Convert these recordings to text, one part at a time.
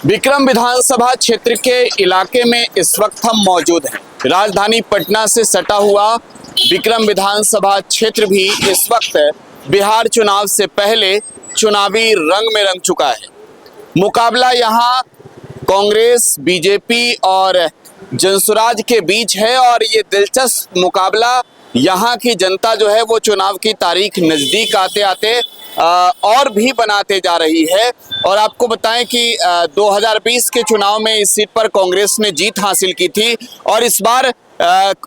विक्रम विधानसभा क्षेत्र के इलाके में इस वक्त हम मौजूद हैं। राजधानी पटना से सटा हुआ विक्रम विधानसभा क्षेत्र भी इस वक्त बिहार चुनाव से पहले चुनावी रंग में रंग चुका है। मुकाबला यहाँ कांग्रेस, बीजेपी और जनसुराज के बीच है और ये दिलचस्प मुकाबला यहाँ की जनता जो है वो चुनाव की तारीख नज़दीक आते आते और भी बनाते जा रही है। और आपको बताएं कि 2020 के चुनाव में इस सीट पर कांग्रेस ने जीत हासिल की थी और इस बार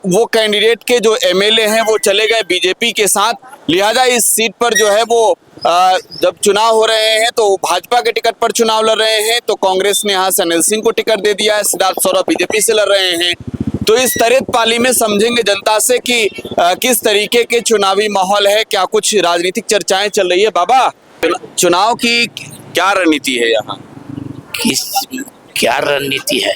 वो कैंडिडेट के जो एमएलए हैं वो चले गए बीजेपी के साथ। लिहाजा इस सीट पर जो है वो जब चुनाव हो रहे हैं तो भाजपा के टिकट पर चुनाव लड़ रहे हैं, तो कांग्रेस ने यहाँ से अनिल सिंह को टिकट दे दिया है, सिद्धार्थ सौरभ बीजेपी से लड़ रहे हैं। तो इस तरेत पाली में समझेंगे जनता से कि किस तरीके के चुनावी माहौल है, क्या कुछ राजनीतिक चर्चाएं चल रही है। बाबा, चुनाव की क्या रणनीति है यहाँ? क्या रणनीति है?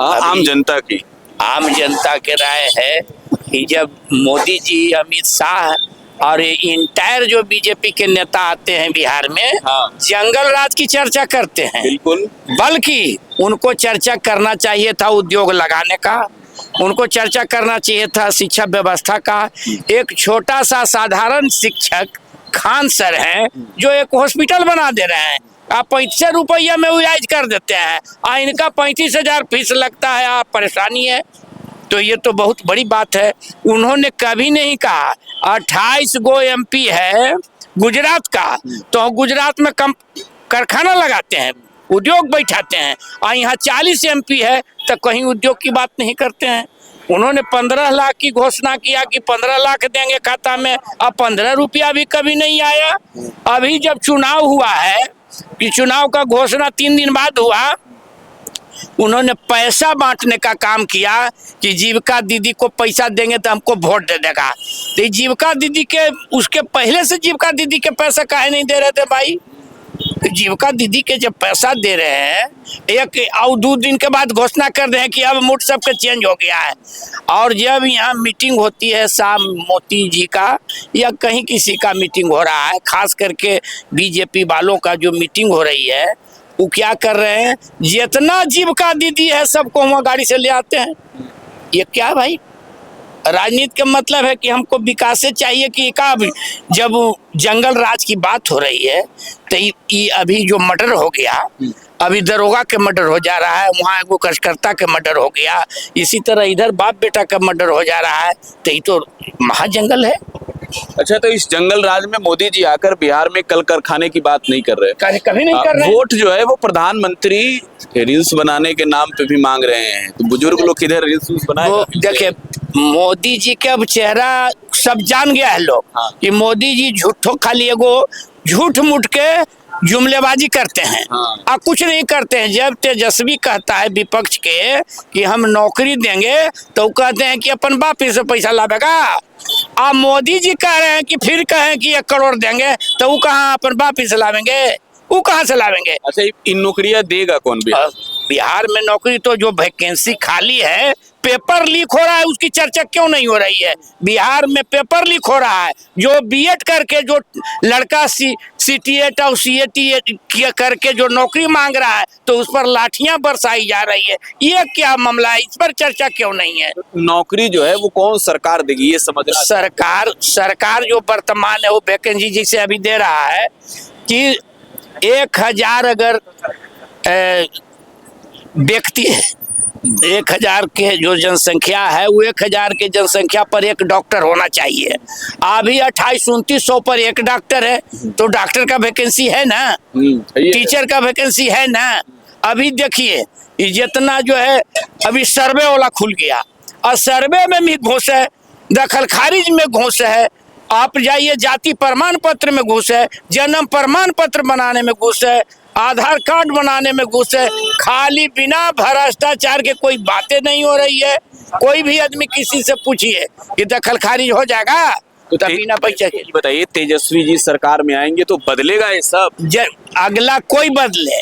आम जनता की, आम जनता के राय है कि जब मोदी जी, अमित शाह और इंटायर जो बीजेपी के नेता आते हैं बिहार में, जंगल राज की चर्चा करते हैं। बिल्कुल, बल्कि उनको चर्चा करना चाहिए था उद्योग लगाने का, उनको चर्चा करना चाहिए था शिक्षा व्यवस्था का। एक छोटा सा साधारण शिक्षक खान सर हैं जो एक हॉस्पिटल बना दे रहे हैं, आप 35 रुपया में इलाज कर देते हैं, इनका 35,000 फीस लगता है, आप परेशानी है। तो ये तो बहुत बड़ी बात है। उन्होंने कभी नहीं कहा 28 गो एमपी है गुजरात का, तो गुजरात में कम कारखाना लगाते हैं, उद्योग बैठाते हैं, और यहाँ 40 एमपी है तो कहीं उद्योग की बात नहीं करते हैं। उन्होंने 15 लाख की घोषणा किया कि 15 लाख देंगे खाता में, अब 15 रुपया भी कभी नहीं आया। अभी जब चुनाव हुआ है कि चुनाव का घोषणा 3 दिन बाद हुआ, उन्होंने पैसा बांटने का काम किया कि जीविका दीदी को पैसा देंगे तो हमको वोट दे देगा। तो जीविका दीदी के, उसके पहले से जीविका दीदी के पैसा काहे नहीं दे रहे थे भाई? जीविका दीदी के जब पैसा दे रहे हैं, एक और 2 दिन के बाद घोषणा कर रहे हैं कि अब मूड सबका चेंज हो गया है। और जब यहाँ मीटिंग होती है शाम मोदी जी का या कहीं किसी का मीटिंग हो रहा है, खास करके बीजेपी वालों का जो मीटिंग हो रही है, वो क्या कर रहे हैं, जितना जीविका दीदी है सबको वहाँ गाड़ी से ले आते हैं। ये क्या भाई? राजनीति का मतलब है कि हमको विकास से चाहिए कि का। जब जंगल राज की बात हो रही है तो ये अभी जो मर्डर हो गया, अभी दरोगा के मर्डर हो जा रहा है, वहाँ एगो कार्यकर्ता के मर्डर हो गया, इसी तरह इधर बाप बेटा का मर्डर हो जा रहा है, तो ये तो महाजंगल है। अच्छा, तो इस जंगल राज में मोदी जी आकर बिहार में कल कारखाने की बात नहीं कर रहे, कभी नहीं कर रहे। वोट जो है वो प्रधानमंत्री रील्स बनाने के नाम पे भी मांग रहे हैं, तो बुजुर्ग लोग किधर रील्स बनाए? देखिए, मोदी जी का अब चेहरा सब जान गया है लोग, कि मोदी जी झूठो खाली एगो झूठ मूठ के जुमलेबाजी करते हैं, और कुछ नहीं करते हैं। जब तेजस्वी कहता है विपक्ष के कि हम नौकरी देंगे, तो कहते हैं कि अपन बाप से पैसा लावेगा। अब मोदी जी कह रहे हैं कि फिर कहें कि 1 करोड़ देंगे, तो वो कहाँ अपन बाप से लावेंगे, वो कहाँ से लावेंगे? अच्छा, इन नौकरियां देगा कौन बिहार में? नौकरी तो जो वैकेंसी खाली है, पेपर लीक हो रहा है, उसकी चर्चा क्यों नहीं हो रही है? बिहार में पेपर लीक हो रहा है। जो बीएड करके जो लड़का सीटीएट और सीएटी करके जो नौकरी मांग रहा है, तो उस पर लाठियां बरसाई जा रही है। ये क्या मामला है? इस पर चर्चा क्यों नहीं है? नौकरी जो है वो कौन सरकार देगी, ये समझना। सरकार जो वर्तमान है वो वैकेंसी जिसे अभी दे रहा है कि 1000 अगर व्यक्ति है, 1000 के जो जनसंख्या है, वो 1000 के जनसंख्या पर 1 डॉक्टर होना चाहिए। अभी 28-2900 पर 1 डॉक्टर है, तो डॉक्टर का वैकेंसी है ना, टीचर का वैकेंसी है ना। अभी देखिए जितना जो है, अभी सर्वे वाला खुल गया, और सर्वे में भी घूस है, दखल खारिज में घूस है, आप जाइए जाति प्रमाण पत्र में घूस है, जन्म प्रमाण पत्र बनाने में घूस है, आधार कार्ड बनाने में घूस है। खाली बिना भ्रष्टाचार के कोई बातें नहीं हो रही है। कोई भी आदमी किसी से पूछिए कि दखल खारिज हो जाएगा, तो बिना पैसे के। बताइए, तेजस्वी जी सरकार में आएंगे तो बदलेगा ये सब? अगला कोई बदले,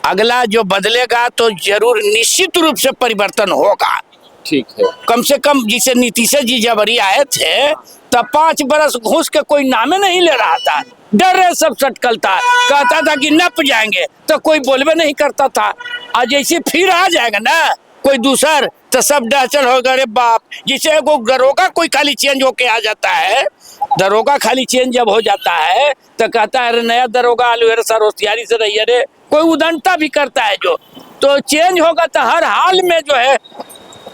अगला जो बदलेगा तो जरूर निश्चित रूप से परिवर्तन होगा। ठीक है। कम से कम जिसे नीतीश जी जबरी आए थे तब 5 बरस घूस के कोई नामे नहीं ले रहा था, डर रहे सब सटकल था, कहता था कि नप जाएंगे तो कोई बोलबे नहीं करता था। आज जैसे फिर आ जाएगा ना कोई दूसर तो सब डहचल हो गए बाप। जिसे वो दरोगा कोई खाली चेंज होके आ जाता है, दरोगा खाली चेंज जब हो जाता है तो कहता है अरे नया दरोगा आलू है सर होशियारी से रहिए रे, कोई उदंडता भी करता है जो। तो चेंज होगा तो हर हाल में जो है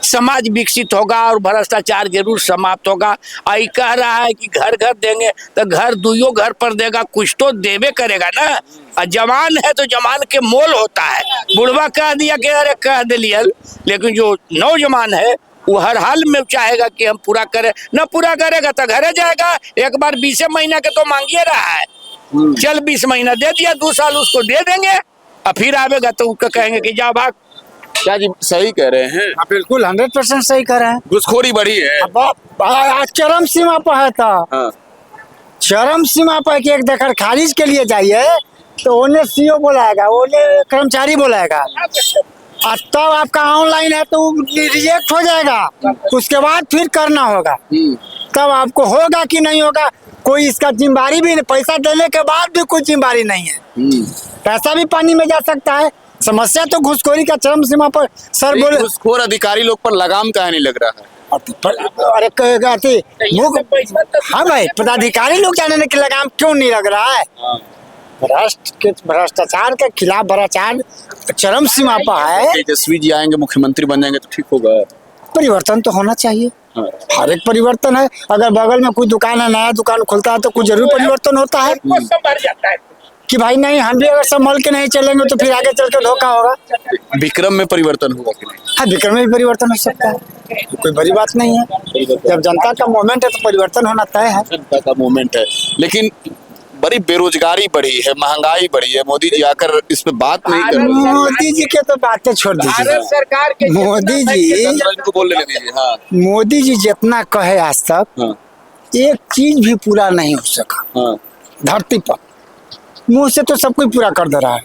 समाज विकसित होगा और भ्रष्टाचार जरूर समाप्त होगा। आई कह रहा है कि घर घर देंगे तो घर दुइयों घर पर देगा, कुछ तो देवे करेगा ना। और जवान है तो जवान के मोल होता है, बुढ़वा कह दिया कि अरे कह दिलिए, लेकिन जो नौजवान है वो हर हाल में चाहेगा कि हम पूरा करें। न पूरा करेगा तो घरे जाएगा। एक बार 20 महीना के तो मांगिए रहा है, चल 20 महीना दे दिया, 2 साल उसको दे देंगे और फिर आवेगा तो उसको कहेंगे कि जा भाग। क्या जी सही कह रहे हैं? बिल्कुल 100% सही कर रहे हैं। घुसखोरी बढ़ी है। आज चरम सीमा पर है था, हाँ। चरम सीमा पर कि एक दखल खारिज के लिए जाइए तो उन्हें सीओ बुलाएगा, उन्हें कर्मचारी बुलाएगा, और तब आपका ऑनलाइन है तो रिजेक्ट हो जाएगा। उसके बाद फिर करना होगा, तब आपको होगा कि नहीं होगा कोई इसका जिम्मेदारी भी नहीं। पैसा देने के बाद भी कोई जिम्मेदारी नहीं है, पैसा भी पानी में जा सकता है। समस्या तो घुसखोरी का चरम सीमा पर सर बोले। घुसखोर अधिकारी लोग पर लगाम काहे नहीं लग रहा है? अरे कहेगा हाँ भाई, पदाधिकारी लोग जाने के लगाम क्यों नहीं लग रहा है? भ्रष्टाचार के खिलाफ भ्रष्टाचार चरम सीमा पर है। तेजस्वी जी आएंगे, मुख्यमंत्री बन जाएंगे तो ठीक होगा। परिवर्तन तो होना चाहिए, हर एक परिवर्तन है। अगर बगल में कोई दुकान है, नया दुकान खुलता है तो कुछ जरूर परिवर्तन होता है कि भाई नहीं हम भी अगर संभल के नहीं चलेंगे तो फिर आगे चल के धोखा होगा। विक्रम में परिवर्तन हुआ कि नहीं? हाँ, विक्रम में भी परिवर्तन हो सकता है, कोई बड़ी बात नहीं है। जब जनता का मूवमेंट है तो परिवर्तन होना तय है। जनता का मूवमेंट है, लेकिन बड़ी बेरोजगारी बढ़ी है, महंगाई बढ़ी है। मोदी जी आकर इस पे बात नहीं कर रहे। मोदी जी के तो बातें छोड़ दीजिए। सरकार के मोदी जी इनको बोलने दीजिए। हाँ। मोदी जी जितना कहे आज तक हाँ। एक चीज भी पूरा नहीं हो सका। हाँ। धरती पर मुंह से तो सब कुछ पूरा कर दे रहा है।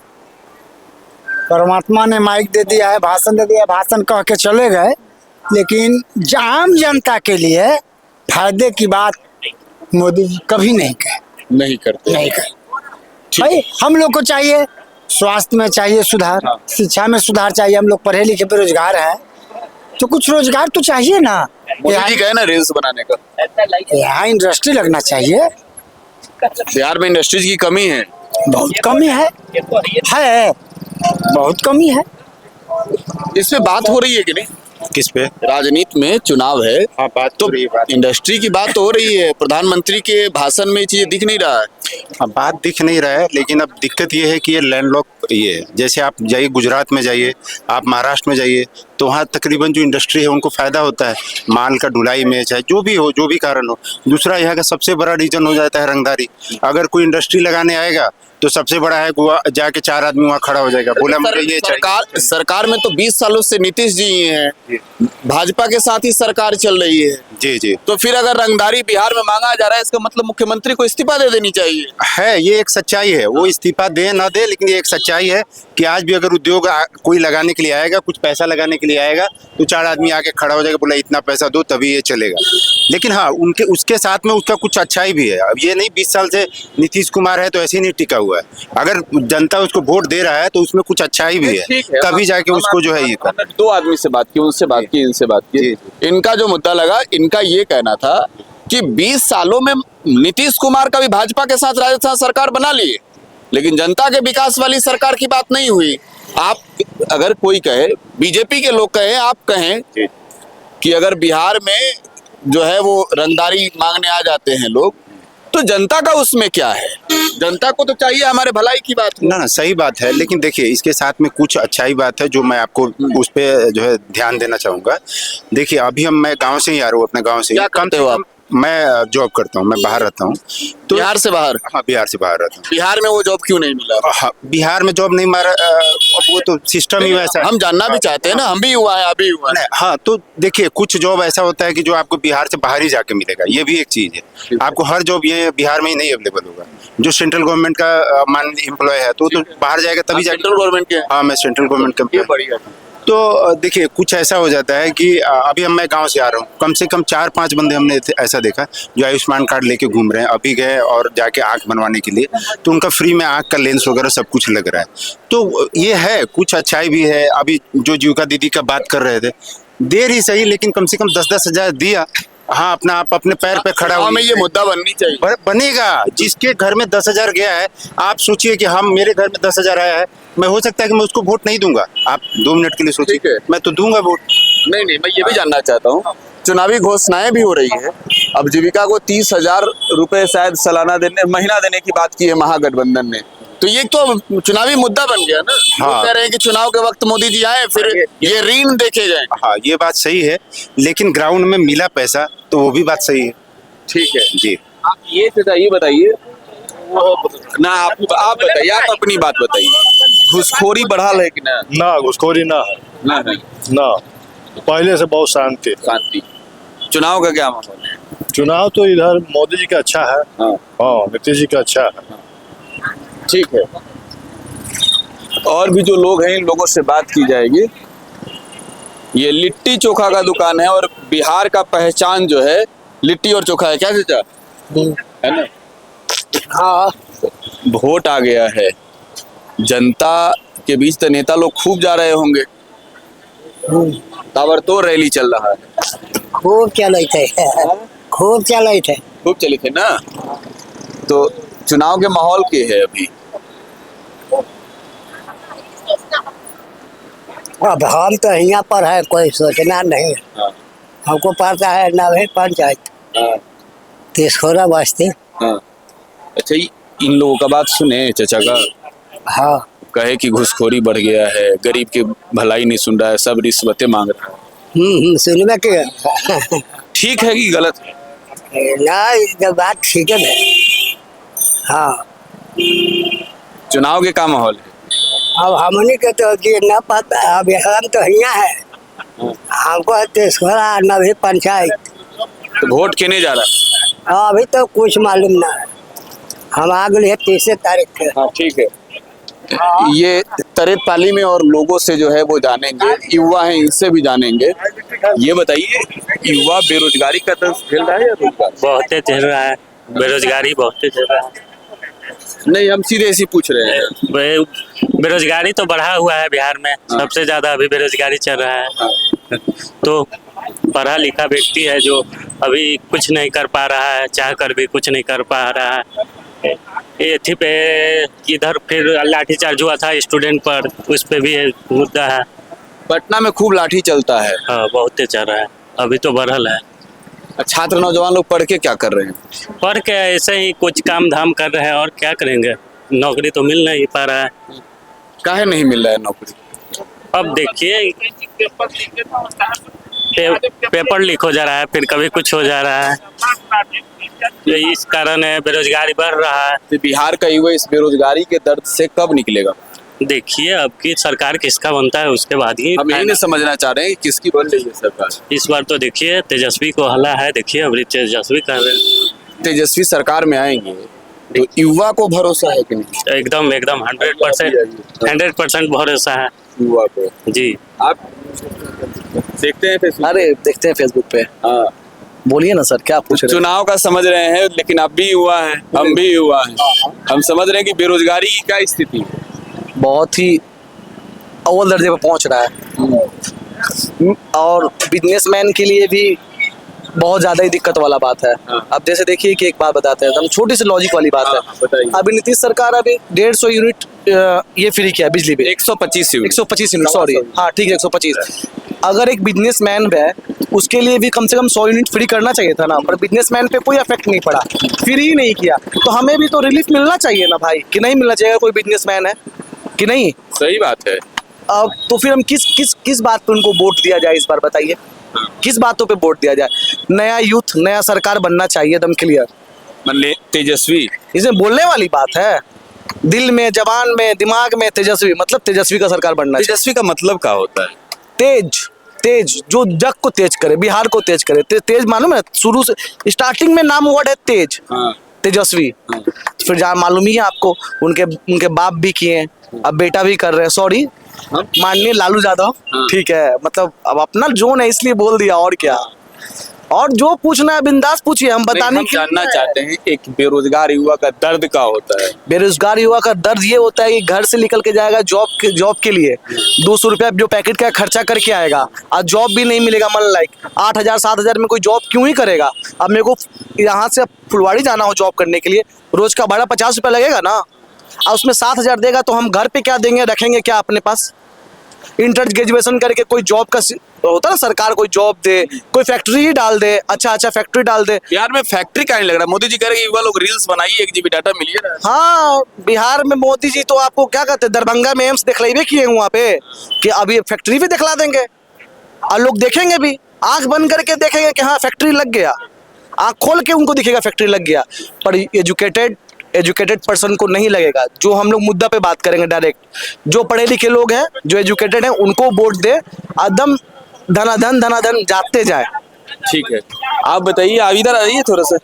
परमात्मा ने माइक दे दिया है, भाषण दे दिया, भाषण कह के चले गए, लेकिन आम जनता के लिए फायदे की बात मोदी जी कभी नहीं कहे, नहीं करते, नहीं कहे। भाई हम लोग को चाहिए स्वास्थ्य में चाहिए सुधार, शिक्षा में सुधार चाहिए। हम लोग पढ़े लिखे बेरोजगार हैं तो कुछ रोजगार तो चाहिए ना। मोदी जी कहे ना रील्स बनाने का। यहाँ इंडस्ट्री लगना चाहिए। बिहार में इंडस्ट्रीज की कमी है, बहुत कमी है बहुत कमी है। इस पे बात हो रही है कि नहीं? किस पे? राजनीति में चुनाव है। हाँ, बात तो हो रही है, बात। इंडस्ट्री की बात तो हो रही है, प्रधानमंत्री के भाषण में ये चीजें दिख नहीं रहा है। अब बात दिख नहीं रहा है, लेकिन अब दिक्कत ये है कि ये लैंडलॉक ये है। जैसे आप जाइए गुजरात में जाइए, आप महाराष्ट्र में जाइए, तो वहाँ तकरीबन जो इंडस्ट्री है उनको फायदा होता है माल का ढुलाई में, चाहे जो भी हो, जो भी कारण हो। दूसरा यहाँ का सबसे बड़ा रीजन हो जाता है रंगदारी। अगर कोई इंडस्ट्री लगाने आएगा तो सबसे बड़ा है गोवा, जाके 4 आदमी वहाँ खड़ा हो जाएगा, बोला मुझे ये चाहिए। सरकार में तो 20 सालों से नीतीश जी ही हैं, भाजपा के साथ ही सरकार चल रही है। जी जी। तो फिर अगर रंगदारी बिहार में मांगा जा रहा है, इसका मतलब मुख्यमंत्री को इस्तीफा दे देनी चाहिए। है, ये एक सच्चाई है। वो इस्तीफा दे ना दे, लेकिन ये एक सच्चाई है कि आज भी अगर उद्योग कोई लगाने के लिए आएगा, कुछ पैसा लगाने के लिए आएगा, तो 4 आदमी आके खड़ा हो जाएगा, बोला इतना पैसा दो तभी ये चलेगा। लेकिन हाँ, उनके उसके साथ में उसका कुछ अच्छाई भी है। अब ये नहीं 20 साल से नीतीश कुमार है तो ऐसे ही नहीं टिका हुआ है। अगर जनता उसको वोट दे रहा है तो उसमें कुछ अच्छाई भी है, कभी जाके उसको जो है ये कर। 2 आदमी से बात की, उनसे बात की, इनसे बात की। इनका जो मुद्दा लगा, इनका ये कहना था कि 20 सालों में नीतीश कुमार का भी भाजपा के साथ राजस्थान सरकार बना लिए, लेकिन जनता के विकास वाली सरकार की बात नहीं हुई। आप अगर कोई कहे, बीजेपी के लोग कहें, आप कहें कि अगर बिहार में जो है वो रंगदारी मांगने आ जाते हैं लोग, तो जनता का उसमें क्या है? जनता को तो चाहिए हमारे भलाई की बात हो। ना सही बात है, लेकिन देखिए इसके साथ में कुछ अच्छाई बात है जो मैं आपको उस पे जो है ध्यान देना चाहूंगा। देखिए अभी मैं गांव से ही आ रहा हूँ, अपने गांव से। क्या करते हो आप? मैं जॉब करता हूँ, मैं बाहर रहता हूँ। तो बिहार से बाहर? हाँ, बिहार से बाहर रहता हूँ। बिहार में वो जॉब क्यों नहीं मिला? हाँ, बिहार में जॉब नहीं मारा। वो तो सिस्टम ही वैसा है। हम जानना भी चाहते हैं ना, हम भी युवा है, अभी युवा है। नहीं, हाँ तो देखिए कुछ जॉब ऐसा होता है कि जो आपको बिहार से बाहर ही जाके मिलेगा, ये भी एक चीज है। आपको हर जॉब ये बिहार में ही नहीं अवेलेबल होगा। जो सेंट्रल गवर्नमेंट का मान एम्प्लॉय है तो बाहर जाएगा तभी जाके। सेंट्रल गवर्नमेंट के हाँ, मैं सेंट्रल गवर्नमेंट का ये बढ़िया। तो देखिए कुछ ऐसा हो जाता है कि अभी मैं गांव से आ रहा हूँ, कम से कम 4-5 बंदे हमने ऐसा देखा जो आयुष्मान कार्ड लेके घूम रहे हैं। अभी गए और जाके आंख बनवाने के लिए, तो उनका फ्री में आंख का लेंस वगैरह सब कुछ लग रहा है। तो ये है, कुछ अच्छाई भी है। अभी जो जीविका दीदी का बात कर रहे थे, देर ही सही लेकिन कम से कम 10-10 हजार दिया। हाँ, अपना आप अपने पैर पे खड़ा हाँ, हुआ में ये मुद्दा बननी चाहिए। बनेगा। जिसके घर में 10 हजार गया है, आप सोचिए कि हम मेरे घर में 10 हजार आया है, मैं हो सकता है कि मैं उसको वोट नहीं दूंगा। आप 2 मिनट के लिए ठीक है। सोचिए, मैं तो दूंगा वोट। नहीं, मैं ये भी जानना चाहता हूँ, चुनावी घोषणाएं भी हो रही है। अब जीविका को 30,000 रुपए शायद सालाना देने, महीना देने की बात की है महागठबंधन ने, तो ये तो चुनावी मुद्दा बन गया ना। हाँ। वो कह रहे हैं कि चुनाव के वक्त मोदी जी आए फिर ये ऋण देखे जाए। हाँ, ये बात सही है, लेकिन ग्राउंड में मिला पैसा तो वो भी बात सही है। ठीक है जी, आप ये बताइए ना, आप बताइए, आप अपनी बात बताइए। घुसखोरी बढ़ल है कि ना? ना घुसखोरी ना है ना नहीं, ना, पहले से बहुत शांति है। शांति। चुनाव का क्या माहौल है? चुनाव तो इधर मोदी जी का अच्छा है, हाँ, हाँ नीतीश जी का अच्छा है। ठीक है। और भी जो लोग हैं इन लोगों से बात की जाएगी। ये लिट्टी चोखा का दुकान है और बिहार का पहचान जो है लिट्टी और चोखा है, क्या चाचा? है ना? हाँ, वोट आ गया है, जनता के बीच तो नेता लोग खूब जा रहे होंगे, ताबड़तोड़ रैली चल रहा है। खूब चले थे, खूब चले थे। खूब चली थे ना। तो चुनाव के माहौल के है अभी। अब हम तो यहाँ पर है, कोई सोचना नहीं। हाँ, हमको पड़ता है नवे पंचायत हाँ, तिसखोरा बस्ती। हाँ। अच्छा, इन लोगों का बात सुने चाचा का, हाँ, कहे कि घुसखोरी बढ़ गया है, गरीब की भलाई नहीं सुन रहा है, सब रिश्वतें मांग रहा है। सुनबे के ठीक है कि गलत है? ना, ये बात ठीक है। हाँ, चुनाव के क्या माहौल है? अब हमने के तो ये न पता, अब हम तो यहाँ है, हमको तिसखोरा नवे पंचायत। तो वोट केने जा रहा है? अभी तो कुछ मालूम ना है, हम आ गए 30 तारीख के। हाँ, ठीक है। ये तरेपाली में और लोगों से जो है वो जानेंगे, युवा हैं इनसे भी जानेंगे। ये बताइए, युवा बेरोजगारी का दर्द झेल रहा है या रोजगार? बहुत झेल रहा है, बेरोजगारी बहुत झेल रहा है। नहीं, हम सीधे ऐसे पूछ रहे हैं। बेरोजगारी तो बढ़ा हुआ है बिहार में, सबसे ज्यादा अभी बेरोजगारी चल रहा है। तो पढ़ा लिखा व्यक्ति है जो अभी कुछ नहीं कर पा रहा है, चाह कर भी कुछ नहीं कर पा रहा है। ये थी पे इधर फिर लाठीचार्ज हुआ था स्टूडेंट पर, उस पे भी मुद्दा है। पटना में खूब लाठी चलता है। हाँ, बहुत चल रहा है, अभी तो बढ़ल है। छात्र नौजवान लोग पढ़ के क्या कर रहे हैं? पढ़ के ऐसे ही कुछ काम धाम कर रहे हैं और क्या करेंगे, नौकरी तो मिल नहीं पा रहा है। काहे नहीं मिल रहा है नौकरी? अब देखिए, पेपर लीक हो जा रहा है, फिर कभी कुछ हो जा रहा है, यही इस कारण है, बेरोजगारी बढ़ रहा है। तो बिहार का युवा इस बेरोजगारी के दर्द से कब निकलेगा? देखिए अब की सरकार किसका बनता है उसके बाद ही हम यही नहीं समझना चाह रहे हैं कि किसकी बन रही है सरकार। इस बार तो देखिए तेजस्वी को हला है, देखिए अभी तेजस्वी कर रहे हैं। तेजस्वी सरकार में आएंगे तो युवा को भरोसा है कि नहीं? एकदम एकदम 100% भरोसा है युवा को। जी। आप देखते हैं फेसबुक? अरे देखते हैं फेसबुक पे। हाँ, बोलिए ना सर, क्या पूछ रहे हैं? चुनाव का समझ रहे हैं, लेकिन आप भी युवा हैं, हम भी युवा हैं। हम समझ रहे हैं कि बेरोजगारी की क्या स्थिति है। बहुत ही अव्वल दर्जे पे पहुंच रहा है और बिजनेसमैन के लिए भी बहुत ज्यादा ही दिक्कत वाला बात है। हाँ। अब जैसे देखिए कि एक बात बताते हैं, हम छोटी सी लॉजिक वाली बात हाँ, है। बताइए। अभी नीतीश सरकार अभी 150 यूनिट ये फ्री किया बिजली बिल। 125 यूनिट। 125 यूनिट, सॉरी, हाँ ठीक है 125। अगर एक बिजनेसमैन है उसके लिए भी कम से कम 100 यूनिट फ्री करना चाहिए था ना, पर बिजनेसमैन पे कोई इफेक्ट नहीं पड़ा, फ्री ही नहीं किया। तो हमें भी तो रिलीफ मिलना चाहिए ना भाई, कि नहीं मिलना चाहिए? कोई बिजनेसमैन है कि नहीं? सही बात है। अब तो फिर हम किस बात पे उनको वोट दिया जाए इस बार, बताइए किस बातों पे वोट दिया जाए? नया यूथ, नया सरकार बनना चाहिए, एकदम क्लियर। मतलब तेजस्वी इसमें बोलने वाली बात है, दिल में, जबान में, दिमाग में तेजस्वी, मतलब तेजस्वी का सरकार बनना चाहिए। तेजस्वी का मतलब क्या होता है? तेज, तेज जो जग को तेज करे, बिहार को तेज करे। तेज मालूम है, शुरू से स्टार्टिंग में नाम वर्ड है तेज, तेजस्वी। फिर जहाँ मालूम ही है आपको, उनके बाप भी किए हैं, अब बेटा भी कर रहे हैं। सॉरी, माननीय लालू यादव, ठीक है, मतलब अब अपना जोन है इसलिए बोल दिया, और क्या। और जो पूछना है बिंदास पूछिए, हम बताने हम के लिए जानना हैं। चाहते हैं एक बेरोजगार युवा का दर्द क्या होता है? बेरोजगार युवा का दर्द ये होता है कि घर से निकल के जाएगा जॉब के लिए, 200 रुपया जो पैकेट का खर्चा करके आएगा, आज जॉब भी नहीं मिलेगा। मन लाइक 8,000 7,000 में कोई जॉब क्यों ही करेगा। अब मेरे को यहाँ से फुलवाड़ी जाना हो जॉब करने के लिए, रोज का भाड़ा 50 रुपया लगेगा ना, और उसमें 7,000 देगा तो हम घर पे क्या देंगे, रखेंगे क्या अपने पास। इंटर ग्रेजुएशन करके कोई जॉब का होता ना, सरकार कोई जॉब दे, कोई फैक्ट्री ही डाल दे, अच्छा फैक्ट्री डाल दे। बिहार में फैक्ट्री का नहीं लग रहा। मोदी जी कह रहे हैं कि युवा लोग रील्स बनाइए, 1 GB डाटा मिलिए ना। हाँ, बिहार में मोदी जी तो आपको क्या कहते हैं, दरभंगा में एम्स दिखलाइबे किए वहाँ पे, कि अभी फैक्ट्री भी दिखला देंगे और लोग देखेंगे भी, आंख बंद करके देखेंगे कि हाँ फैक्ट्री लग गया, आंख खोल के उनको दिखेगा फैक्ट्री लग गया। पर एजुकेटेड पर्सन को नहीं लगेगा। जो हम लोग मुद्दा पे बात करेंगे डायरेक्ट, जो पढ़े लिखे लोग हैं, जो एजुकेटेड हैं, उनको वोट दे, एकदम धनाधन जाते जाए। ठीक है, आप बताइए, आप इधर आइए थोड़ा सा।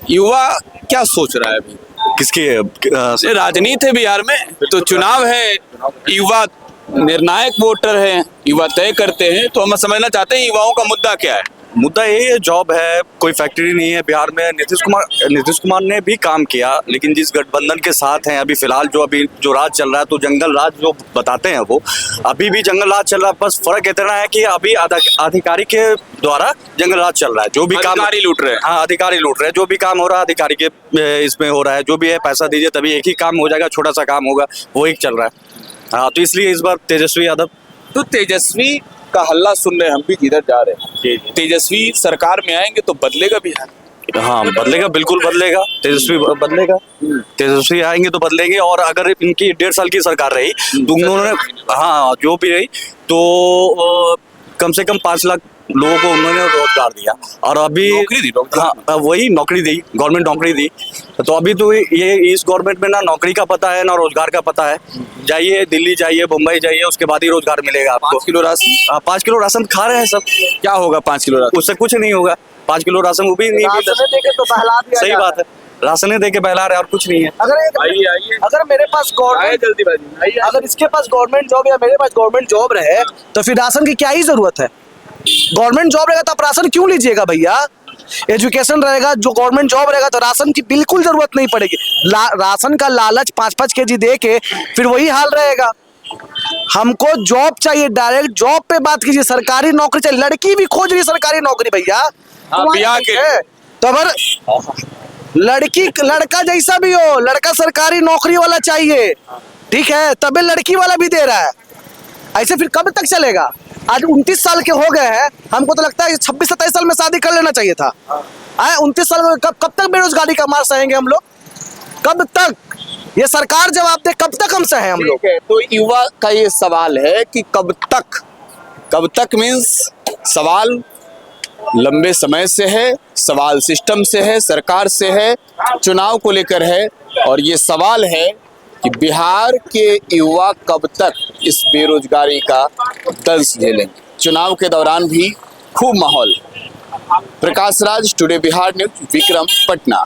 युवा क्या सोच रहा है अभी? किसकी ये राजनीति है बिहार में, तो चुनाव है, युवा निर्णायक वोटर हैं, युवा तय करते हैं, तो हम समझना चाहते हैं युवाओं का मुद्दा क्या है। मुद्दा यही है, जॉब है, कोई फैक्ट्री नहीं है बिहार में। नीतीश कुमार ने भी काम किया, लेकिन जिस गठबंधन के साथ हैं अभी फिलहाल, जो राज चल रहा है, तो जंगल राज जो बताते हैं वो अभी भी जंगल राज चल रहा है। बस फर्क इतना है कि अभी अधिकारी के द्वारा जंगल राज चल रहा है। जो भी काम अधिकारी लूट रहे हैं। हाँ, अधिकारी लूट रहे हैं। जो भी काम हो रहा है अधिकारी के इसमें हो रहा है। जो भी है पैसा दीजिए तभी एक ही काम हो जाएगा, छोटा सा काम होगा, वो एक चल रहा है। हाँ, तो इसलिए इस बार तेजस्वी यादव। तो तेजस्वी का हल्ला सुन रहे हैं, हम भी जिधर जा रहे हैं। तेजस्वी सरकार में आएंगे तो बदलेगा बिहार। हाँ, बदलेगा, बिल्कुल बदलेगा। तेजस्वी बदलेगा, तेजस्वी आएंगे तो बदलेंगे। और अगर इनकी 1.5 साल की सरकार रही तो उन्होंने, हाँ जो भी रही, तो कम से कम 5 लाख लोगों को उन्होंने रोजगार दिया। और अभी नौकरी दी, हाँ वही नौकरी दी, गवर्नमेंट नौकरी दी। तो अभी तो ये इस गवर्नमेंट में ना नौकरी का पता है ना रोजगार का पता है। जाइए दिल्ली जाइए, मुंबई जाइए, उसके बाद ही रोजगार मिलेगा आपको। 5 किलो राशन, 5 किलो राशन खा रहे हैं सब, क्या होगा 5 किलो राशन? उससे कुछ नहीं होगा। 5 किलो राशन वो भी नहीं मिला। तो बहला दिया सही बात है, राशनें दे के बहला रहे और कुछ नहीं है। अगर मेरे पास गवर्नमेंट, अगर इसके पास गवर्नमेंट जॉब या मेरे पास गवर्नमेंट जॉब रहे, तो फिर राशन की क्या ही जरूरत है। गवर्नमेंट जॉब रहेगा तो आप राशन क्यों लीजिएगा भैया। एजुकेशन रहेगा, जो गवर्नमेंट जॉब रहेगा तो राशन की बिल्कुल जरूरत नहीं पड़ेगी। राशन का लालच 5-5 केजी दे के फिर वही हाल रहेगा। हमको जॉब चाहिए, डायरेक्ट जॉब पे बात कीजिए। सरकारी नौकरी चाहिए, लड़की भी खोज रही है सरकारी नौकरी भैया। बिहार के तो अगर लड़का जैसा भी हो, लड़का सरकारी नौकरी वाला चाहिए, ठीक है, तबे लड़की वाला भी दे रहा है। ऐसे फिर कब तक चलेगा। आज 29 साल के हो गए हैं, हमको तो लगता है 26-27 साल में शादी कर लेना चाहिए था। 29 साल में कब तक बेरोजगारी का मार सहेंगे हम लोग, कब तक ये सरकार जवाब दे, कब तक हम सहे हम लोग। तो युवा का ये सवाल है कि कब तक मीन्स सवाल लंबे समय से है, सवाल सिस्टम से है, सरकार से है, चुनाव को लेकर है। और ये सवाल है कि बिहार के युवा कब तक इस बेरोजगारी का दंश झेलेंगे। चुनाव के दौरान भी खूब माहौल। Prakash Raj, today Bihar news, Vikram, Patna.